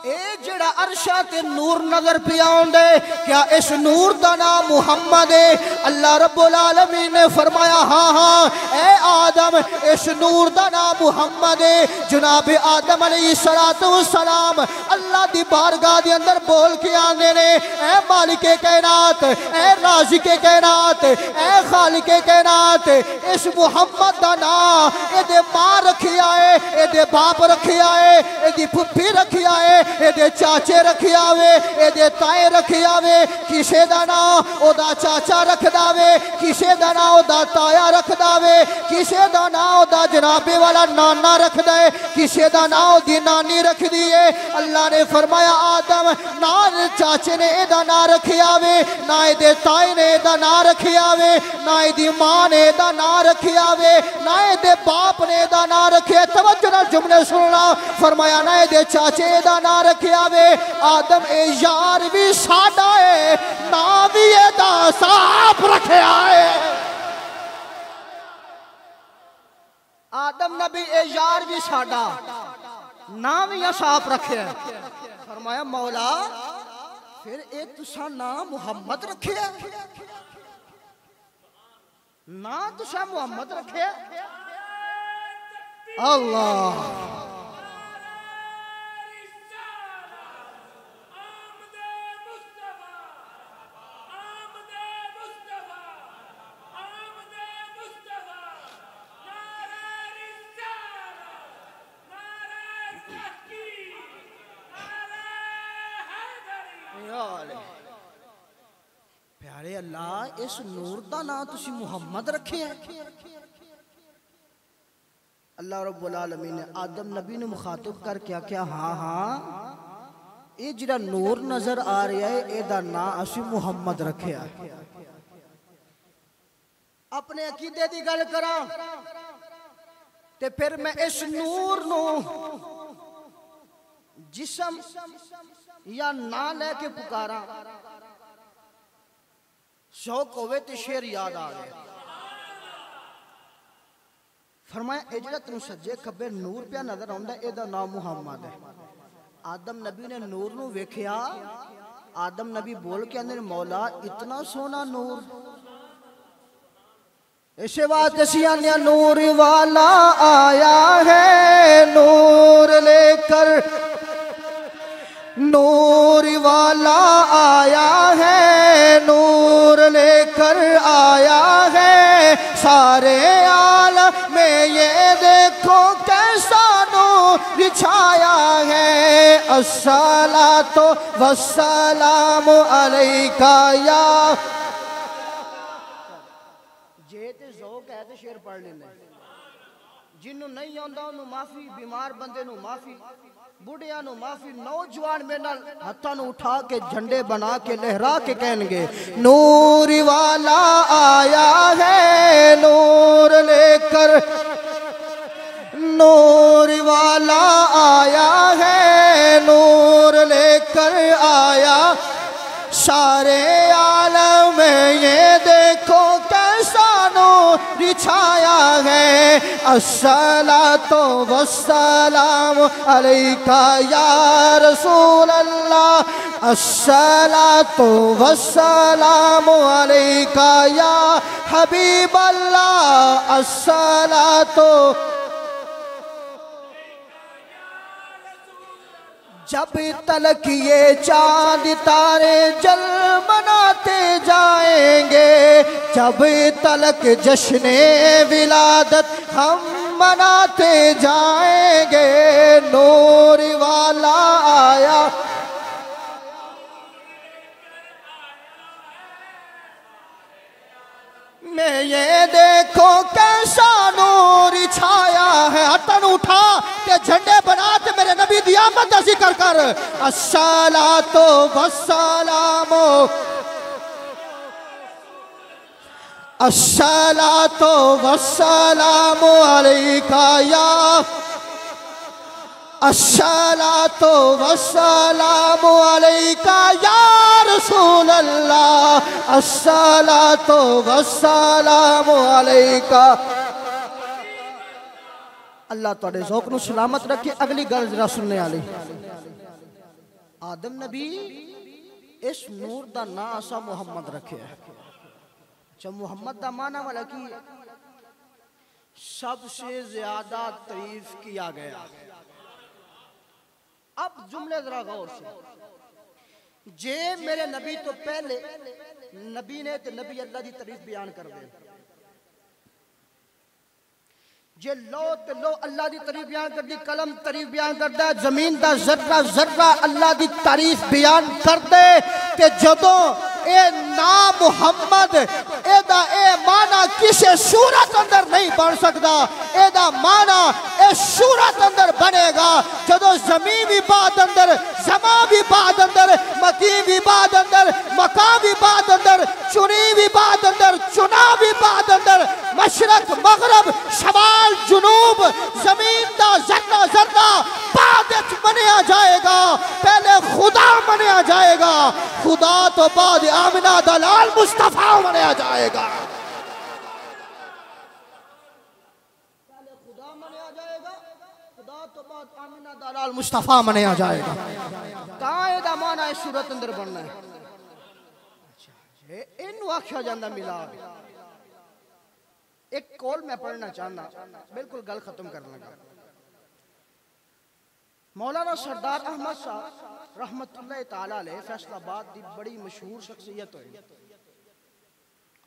ए जेड़ा अरशा ते नूर नजर पे आउंदे क्या इस नूर दा नाम मुहम्मद है? अल्लाह रब्बुल आलमीन ने फरमाया हाँ हाँ ए आदम इस नूर दा नाम मुहम्मद है। जनाब आदम अलैहिस्सलाम अल्लाह दी बारगाह दे अंदर बोल के आंदे ने ए मालिके कायनात ए राज़िके कायनात ए खालिके कायनात इस मुहम्मद दा नाम एदे मां रखिया है, एदे बाप रखिया है, एदी फुफी रखिया है, एदे चाचे रखिया वे, एदे ताए रखिया वे। किसे दा नाम ओदा चाचा रखदा वे, किसे दा नाम ओदा ताया रखदा वे, किसे दा नाम ओदा जनाबे वाला नाना रखदा है, किसे दा नाम ओदी नानी रखदी है। अल्लाह ने फरमाया आदम ना चाचे ने एदा नाम रखिया वे, ना एदे ताए ने एदा नाम रखिया वे, ना एदी मां ने एदा नाम रखिया वे, ना एदे बाप ने एदा नाम रखिया। तवज्जो नाल जुमले सुनना। फरमाया ना एदे चाचे एदा नाम रखिया वे। आदम ए यार भी साडा है, ना भी एदा साफ रखिया है। आदम नबी ए यार भी साडा ना भी साफ रखे। फरमाया मौला फिर ए तुसा नाम मुहम्मद रखे। ना तुसा मुहम्मद रखे। अल्लाह प्यारे अल्लाह, इस नूर का नाम तुसी मुहम्मद रखे है। अल्लाह रब्बुल आलमीन ने आदम नबी ने मुखातब करके आख्या, हाँ हाँ ये जिहड़ा नूर नजर आ रहा है एदा नाम असी मुहम्मद रखे। अपने अकीदे की गल करा ते फिर मैं इस नूर नू जिस्म या ना लेके पुकारा, शौक होवे तो शेर याद आ गए। फरमाया ये जिहड़ा तैनूं सज्जे खब्बे नूर पिया नजर आउंदा एदा नाम मुहम्मद है। आदम नबी ने नूर नू वेखिया, आदम नबी बोल के अंदर मौला इतना सोना नूर। इसे बात सियाने नूर वाला आया है नूर लेकर, नूर वाला आया है नूर लेकर आया है सारे आलम में, ये देखो कैसा नूर बिछाया है। अस्सलातो वस्सलाम अलैका या। जे ते ज़ौक़ है तो शेर पढ़ लेना, जिन्हों नहीं आंदा उन्होंने माफी, बीमार बंदे नू माफी, बुढ़िया नू माफी, नौजवान मेरे नाल हाथां नू उठा के झंडे बना के लहरा के कहेंगे नूर वाला आया है नूर लेकर, नूर वाला आया है नूर लेकर आया सारे आलम में, ये देखो कैसा नूर बिछाया है। अस्सलातो वस्सलाम अलैका या रसूल अल्लाह, अस्सलातो वस्सलाम अलैका या हबीब अल्लाह, अस्सलातो। जब तलक ये चांद तारे जलमनाते जाएंगे, जब तलक जश्ने विलादत हम मनाते जाएंगे, नूर वाला आया। मैं ये देखो कैसा नूर छाया है। हथन उठा के झंडे बना ते मेरे नबी दी आमद दा जिक्र कर। अस्सलातो वस्सलामो, अस्सलातो वस्सलामु अलैका या, अस्सलातो वस्सलामु अलैका या रसूल अल्लाह, अस्सलातो वस्सलामु अलैका। अल्लाह तुहाडे ज़ौक़ नूं सलामत रखे। अगली गल जरा सुनने वाली, आदम नबी इस नूर दा नाम असा मुहम्मद रखे। अच्छा, मुहम्मद दा माना वाला की सबसे ज्यादा तारीफ किया गया। अब जुमले जरा गौर से, जे मेरे नबी तो पहले नबी ने तो नबी अल्लाह की तारीफ बयान कर दे, जे लो तो लो अल्लाह की तारीफ बयान कर दी, कलम तारीफ बयान करता है, जमीन का जर्रा जर्रा अल्लाह की तारीफ बयान कर दे। ते जदों ए नाम मुहम्मद एदा ए माना किसी सूरत अंदर नहीं बन सकता। एदा माना ए सूरत अंदर बनेगा जदों ज़मीन भी बाद अंदर, जमा भी बाद अंदर, मकी भी बाद अंदर, मकाम भी बाद अंदर, चुनी भी बाद अंदर, चुना भी बाद अंदर, मशरक मगरब शमाल जुनूब जमीन का जर्रा जर्रा बाद मनिया जाएगा। पहले खुदा मनिया जाएगा, खुदा तो बाद आमिना दलाल मुस्तफा मनिया जाएगा। पहले खुदा मनिया जाएगा, खुदा तो बाद आमिना दलाल मुस्तफा मनिया जाएगा। कहां एदा माना इस सूरत अंदर बनना है। अच्छा, इनू आख्या जांदा मिलाद। एक कौल मैं पढ़ना चाहना, बिल्कुल गल खत्म करने लगा। मौलाना सरदार अहमद साहब रहमतुल्लाह ताला अलैह फैसलाबाद की बड़ी मशहूर शख्सियत हुई।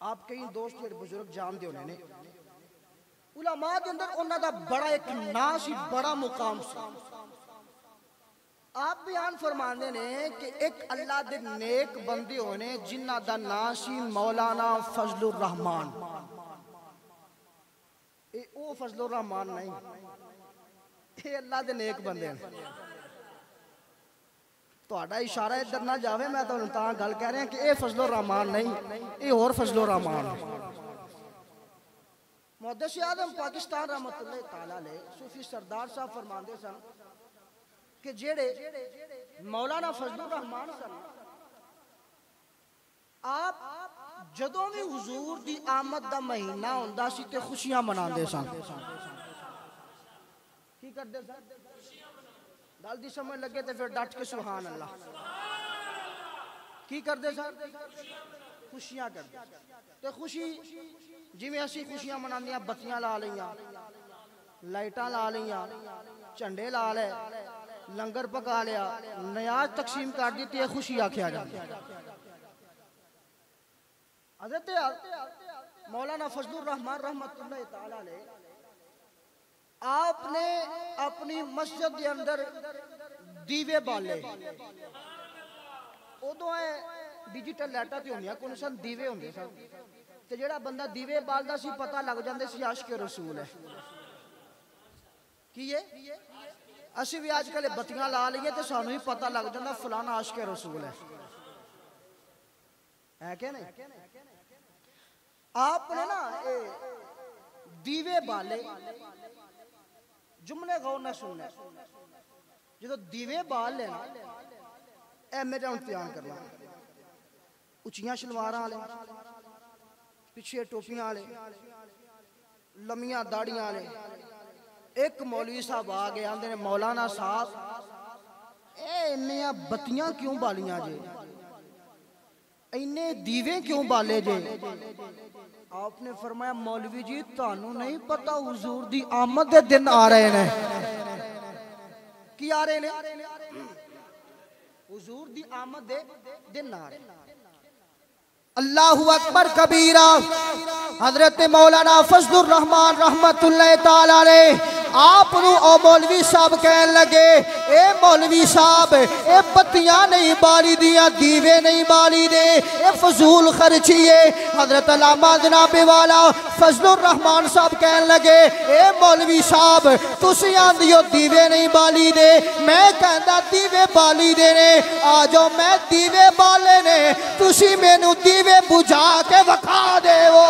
आप कई दोस्त जेडे बुजुर्ग जानते होने ने, उलमा के अंदर उन्हां दा बड़ा एक नाम सी, बड़ा मुकाम सी। आप बयान फरमाते ने कि एक अल्लाह दे नेक बंदे होने जिन्हां दा नाम सी मौलाना फजलुर रहमान। ए ओ फजलुर रहमान नहीं, ये अल्लाह दे नेक बंदे हैं। तुहाडा इशारा इधर ना जावे, मैं तो तां गल कह रहा कि ये फजलुर रहमान नहीं, ये और फजलुर रहमान। मुहद्दिस आज़म पाकिस्तान रहमतुल्लाह ताला अलैह सूफी सरदार साहब फरमाते सन कि जेड़े मौलाना फजलुर रहमान सन, आप जदों भी हुजूर दी आमद दा महीना हुंदा सी ते खुशियां मनांदे सन। की करदे सन? गल दी समझ लगे तो फिर डट के सुभान अल्लाह। की करदे सन? खुशियां करदे। ते खुशी जिवें असीं खुशियां मनांदियां, बत्तियां ला लईयां, लाइटां ला लईयां, झंडे ला ले, लंगर पका लिया, नयाज तकसीम कर दी, ते खुशी आख्या जाता। हज़रत मौलाना फजलुर रहमान रहमतुल्लाह ताला अलैह आपने अपनी मस्जिद के अंदर दीवे बाले। उदों डिजिटल लाइटां ते होंदियां कोई सन, दीवे होंदे सन, ते जेड़ा बंदा दीवे बालदा सी पता लग जांदे सी आशिक रसूल है। की है असीं भी अजकल बत्तियां ला लईए तो सानू ही पता लग जांदा फलाना आशिक रसूल है क्या नहीं? आपने ना दीवे बाले, जुमले गौर ना सुनने, जो दीवे बाल लेना ए मेरा इम्तिहान करना। उचियां शलवारां वाले, पिछे टोपियां वाले, लम्मियां दाड़ियां वाले। एक मौलवी साहब आ गए, आंदे ने मौलाना साहब ए इन्नियां बत्तियां क्यों बालियां जे, इन्ने दीवे क्यों बाले जे? आपने फरमाया मौलवी जी तानू नहीं पता हुजूर दी आमद दे दिन आ रहे ने। की आ रहे ने? हुजूर दी आमद दे दिन आ रहे। अल्लाहु अकबर कबीरा। हजरत मौलाना फजलुर रहमान रहमतुल्लाह ताला अलैह आप मौलवी साहब कहन लगे, ए मौलवी साहब ए बत्तियां नहीं बाली दियां, दीवे नहीं बाली दे, ए फजूल खर्ची है। हजरत अल्लामा जनाबे वाला फजलुर रहमान साहब कहन लगे, ए मौलवी साहब तुसी आंदियो दीवे नहीं बाली दे, मैं कहंदा दीवे बाली दे ने। आ जाओ मैं दीवे बाले ने, तुसी मैनू दीवे बुझा के वखा देवो।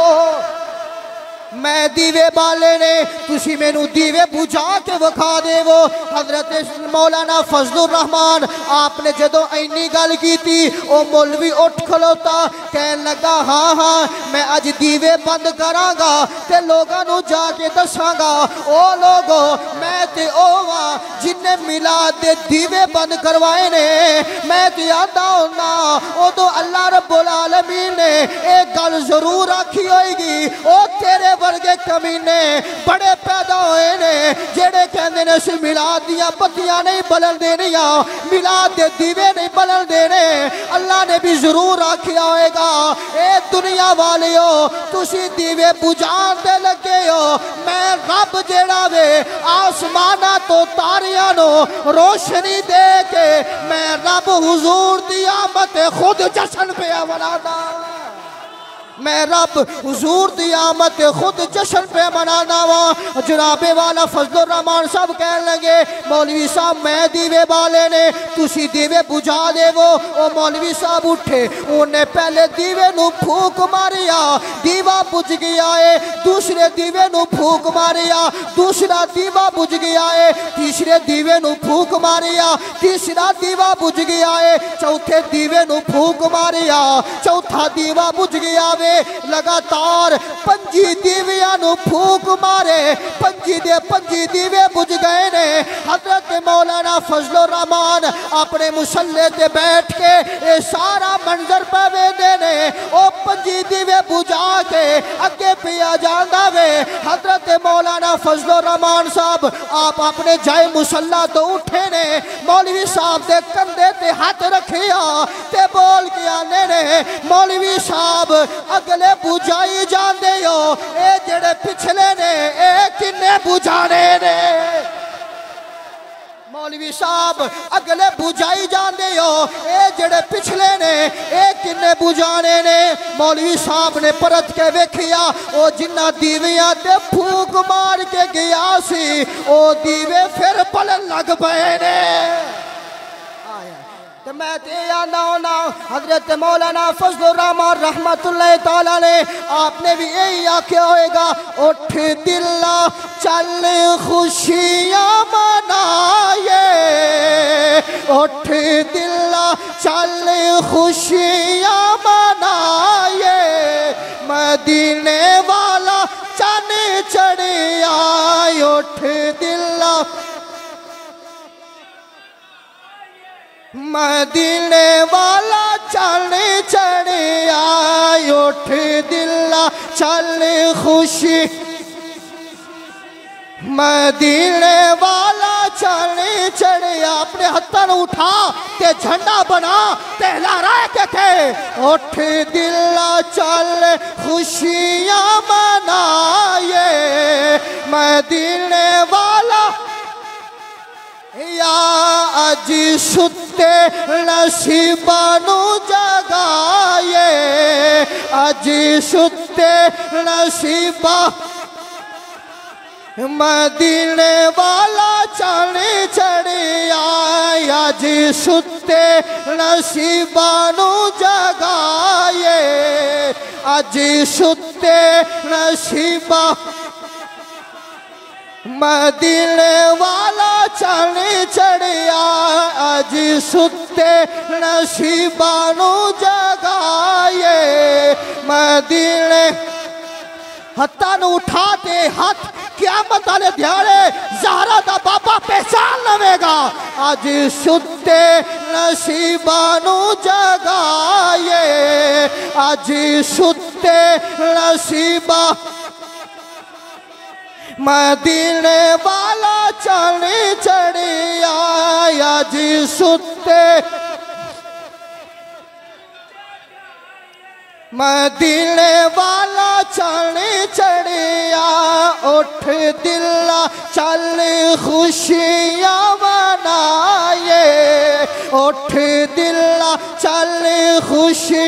मैं दीवे बाले ने, तुसी मैनू दीवे बुझा के वखा देवो। हजरत मौलाना फजलुर रहमान आपने जदों इन्नी गल की थी, ओ मौलवी उठ खलोता कहन लगा, हाँ हाँ मैं अज दीवे बंद करांगा ते लोगां नू जाके दसांगा, ओ लोगो मैं ते ओ वां जिन्ने मिलाद दे दीवे बंद करवाए ने। मैं ते आंदा हुन्ना उदों अल्लाह रब्बुल आलमीन ने एक गल जरूर आखी होएगी, ओ तेरे वर्गे कमीने बड़े पैदा होए ने जेड़े कहंदे ने असीं मिलाद दियां बत्तियां नहीं बलन देनियां, मिलाद दे दीवे नहीं बलन देने। अल्लाह ने भी जरूर आखिया होएगा, ए दुनिया वालियो तुसी दीवे बुझाण दे लगे हो, मैं रब जेड़ा वे आसमाना तो तारियां नो रोशनी दे के मैं रब हुजूर दी आमद खुद जश्न पे मनाना। मैं रब हुजूर दी आमद खुद जश्न पे मनाना वा। जनाबे वाला फजलुर रहमान साहब कहन लगे, मौलवी साहब मैं दीवे बाले ने, तुसी दीवे बुझा देवो। ओ मौलवी साहब उठे, उन्हें पहले दीवे नू फूक मारिया, दीवा बुझ गया है। दूसरे दीवे नू फूक मारिया, दूसरा दीवा बुझ गया है। तीसरे दीवे नू फूक मारिया, तीसरा दीवा बुझ गया है। चौथे दीवे नू फूक मारिया, चौथा दीवा बुझ गया वे। लगातार 5 दीवियां नू फूक मारे, 5 दीवे बुझ गए ने। हजरत मौलाना फजलुर रहमान अपने मुसल्ले ते बैठ के ये सारा मंजर पे वेंदे ने। ओ पंजी दीवे बुझा के अगे पिया जाता वे। हजरत मौलाना फजलुर रहमान साहब आप अपने जाए मुसल्ला तो उठे ने, मौलवी साहब दे कंधे ते हाथ रखिया ते बोल के आने ने, मौलवी साहब अगले बुझाई जाते हो, ए जेड़े पिछले ने ए किन्ने बुझाने ने। मौलवी साहब अगले बुझाई जाते हो, ए जेड़े पिछले ने ए किन्ने बुझाने ने। मौलवी साहब ने परत के वेखिया ओ जिन्ना दीवियां ते फूक मार के गया सी ओ दीवे फिर पलन लग पे ने। तो मैं आना होना हजरत मौलाना फजलुर रहमान रहमतुल्लाह तआला ने आपने भी यही आख्या होएगा, उठ दिला चल खुशियां मनाए, उठ दिला चल खुशियां मनाए, मदीने वाला चन चढ़िया, उठ दिला मदीने वाला चल चढ़िया, उठ दिला चल खुशी, मदीने वाला चल चढ़िया। अपने हथन उठा ते झंडा बना ते लहरा के थे, उठ दिला चल खुशियां मनाए, मदीने वाला या अज सुते नसीबानू जगाए, अज सुते नसीबा, मदीने वाला चढ़ चढ़िया, अज सुते नसीबानू जगाए, अज सुते नसीबा, मदीने वाला चढ़ चढ़िया, अज सुते नसीबानू जगाए, मदीने हत्थां उठा दे हाथ क़यामत वाले ध्याड़े ज़हरा दा बाबा पहचान लवेगा। अज सुते नसीबानू जगाए, अज सुते नसीबा, मदीने वाला चढ़ चढ़िया, अज सुते मदीने वाला चढ़ चढ़िया, उठ दिला चल खुशियां मनाए, उठ दिला चल खुशी।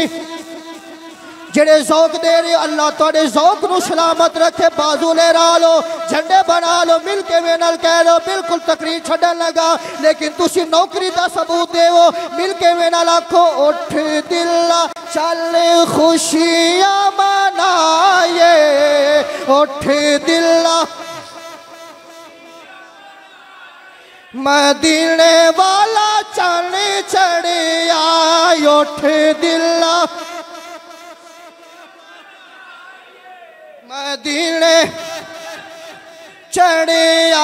जेड़े ज़ौक दे रहे अल्लाह तुहाडे ज़ौक नू सलामत रखे, बाजू लहरा लो, झंडे बना लो, मिल के मेरे नाल कह लो बिल्कुल तकरीर छड्डन लगा, लेकिन तुसी नौकरी दा सबूत देवो, मिल के मेरे नाल आखो, उठ दिला चल खुशियां मनाए, उठ दिला मदीने वाला चढ़ चढ़िया, उठ दिला मदीने चढ़िया,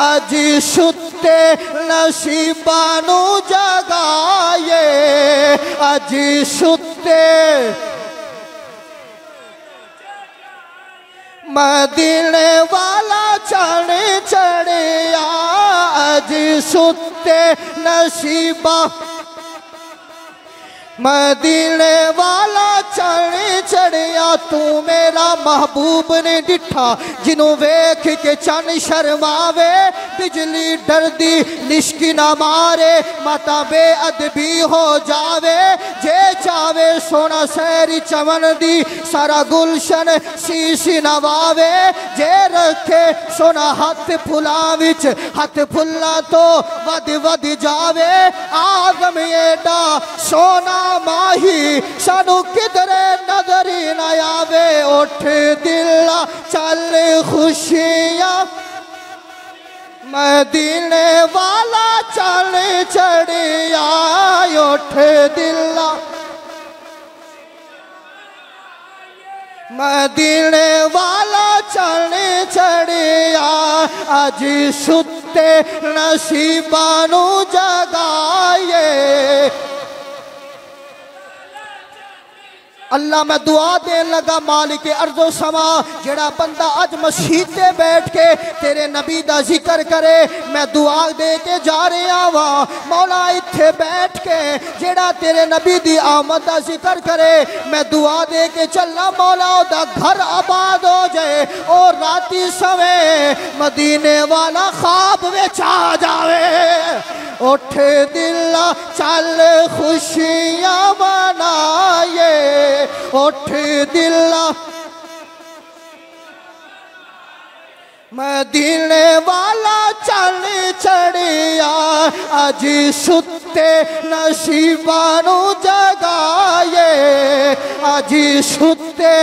अज सुते नसीबानू जगाए, अज सुते मदीने वाला चढ़ चढ़िया, अज सुते नसीबा, मदीने वाला चढ़ चढ़िया। तू मेरा महबूब ने डिठा जिनू वेख के चन शर्मावे, बिजली डरदी लिश्की ना मारे, माता बेअदबी हो जावे, जे चावे सोना सैरी चमन दी सारा गुलशन शीशी नवावे, जे रखे सोना हाथ फुला विच हाथ फुला तो वध वध जावे, आदम एडा सोना माही सानू किधरे नजर ही ना आवे, उठ दिला चल खुशियां मदीने वाला चढ़ चढ़िया, उठ दिला मदीने वाला चढ़ चढ़िया, अज सुते नसीबानू जगाए, अल्लाह मैं दुआ देन लगा मालिक अर्ज़ो समा जेड़ा बंदा अज मस्जिद ते बैठ के तेरे नबी दा जिक्र करे मैं दुआ दे के जा रहा वा मौला इत्थे बैठ के जेड़ा तेरे नबी दी आमद दा जिक्र करे मैं दुआ दे के चलना मौला ओदा घर आबाद हो जाए और राती सवे मदीने वाला ख्वाब विच आ जावे। उठे दिल चल खुशियां मनाए उठ दिल मदीने वाला चल चढ़िया अज सुते नसीबानू जगाए अज सुते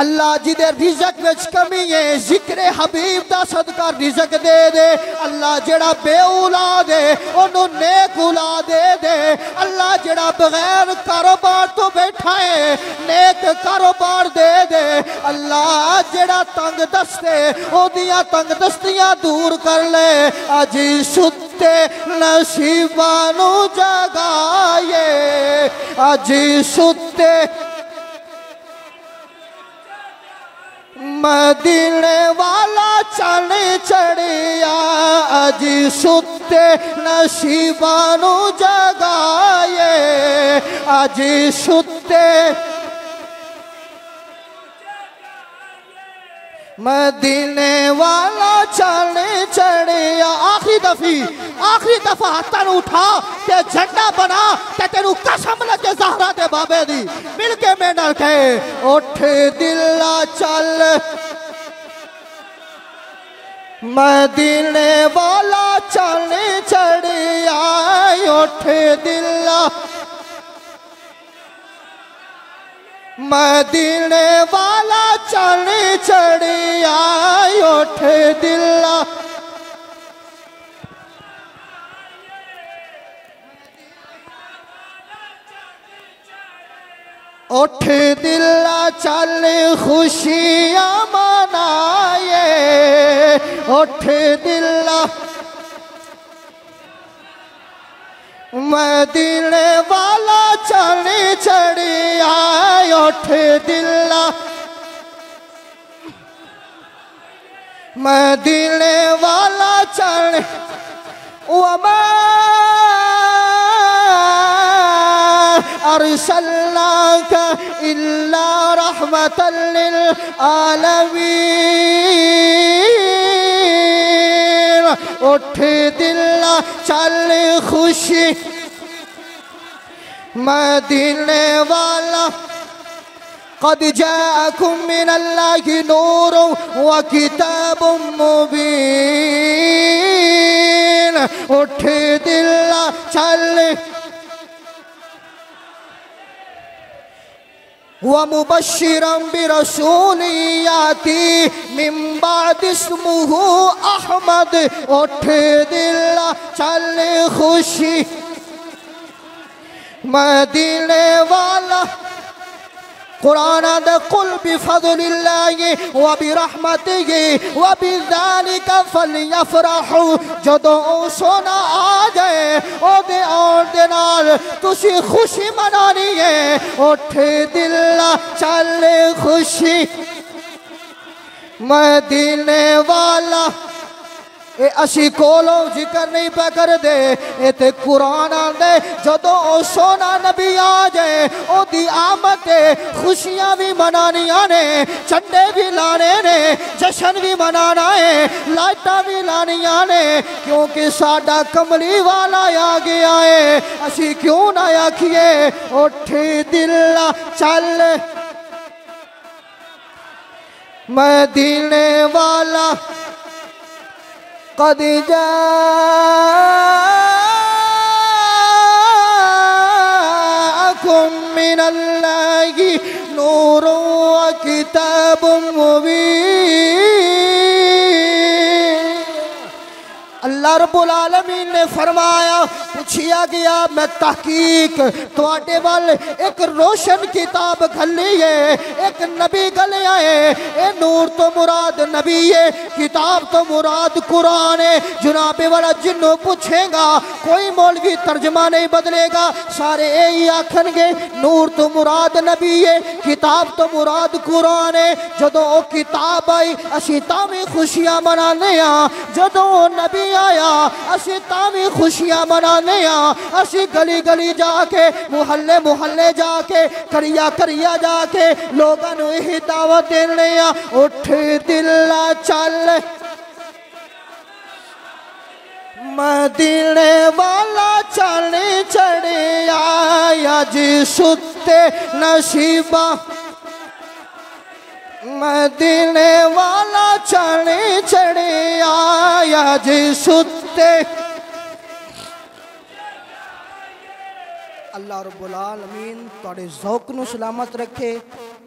अल्लाह जिदे रिज़क विच कमी है जिक्र हबीब दा सदका रिज़क दे दे अल्लाह जेड़ा बे औलाद है ओनू नेक औलाद दे दे अल्लाह जेड़ा बगैर कारोबार तो बैठा है नेक कारोबार दे दे अल्लाह जेड़ा तंग दस्ते ओदियां तंग दस्तियां दूर कर ले अज सुते नसीबानू जगाए अज सुते मदीने वाला चल चढ़िया अज सुते नसीबानू जगाए अज सुते मदीने वाला चल चढ़िया। आखिरी दफा हाथन उठा ते झंडा बना ते तेरू कसम लगे ज़हरा दे बाबे दी मिल के में डर के उठ दिला चल मदीने वाला चल चढ़िया उठ दिला मदीने वाला चल चढ़िया उठ दिला उठ दिला चल खुशियां मनाए उठ दिला मदीने वाला चल चढ़िया उठ दिला मदीने वाला चल अरसलनाक इल्ला रहमतल लिल आलमीन उठ दिला चल खुशी मदीने वाला क़द जाअकुम मिनल्लाहि नूरुन व किताबुम मुबीन उठ दिला चल वमुबश्शिरन बिरसूलिन याती मिन बाद इस्मुहु अहमद उठ दिला चल खुशी मदीने वाला कुरान दे कुल बिफज़लिल्लाहि व बिरहमतिहि व बिज़ालिका फलयफ़रहू जदों सोना आ जाए ओदे आउण दे नाल तुसी खुशी मनानी है उठ दिला चल खुशी मदीने वाला ए असी कोलों जिक्र नहीं पे कर दे ए ते कुरान आंदे जदों सोना नबी आ जाए ओदी आमद खुशियां भी मनानियां ने झंडे भी लाने ने जश्न भी मनाना है लाइटां भी लानियां ने क्योंकि साडा कमली वाला आ गया है असी क्यों ना आखिए उठ दिला चल मदीने वाला क़द जाअकुम मिनल्लाहि नूरुन व किताबुम मुबीन। अल्लाह रब्बुल आलमीन ने फरमाया पूछिया गया मैं तहकीक तुहाडे वल एक रोशन किताब घली है, एक नबी गले आए, ए नूर तो मुराद नबी है, किताब तो मुराद कुरान है। जनाबे वाला जिन्हों पूछेगा कोई मौलवी तर्जमा नहीं बदलेगा, सारे यही आखनगे नूर तो मुराद नबी है, किताब तो मुराद कुरान है। जदों वो किताब आई असी तावी खुशियां मनाने आ, जदों वो नबी आया असी तावी खुशियां मनाने आ। असी गली गली जाके मुहल्ले मुहल्ले जाके करिया करिया जाके लोगों को यही दावत देने आ, उठ दिला चल मदीने वाला चढ़े चढ़े आया जी सुते नसीबा, मदीने वाला चढ़े चढ़े आया जी सुते। अल्लाह रब्बुल आलमीन तुहाडे ज़ौक नूं सलामत रखे,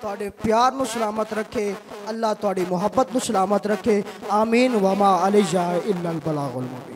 तुहाडे प्यार नूं सलामत रखे, अल्लाह तुहाडी मुहब्बत नूं सलामत रखे। आमीन। वमा अलैया इल्लल बलागुल मुबीन।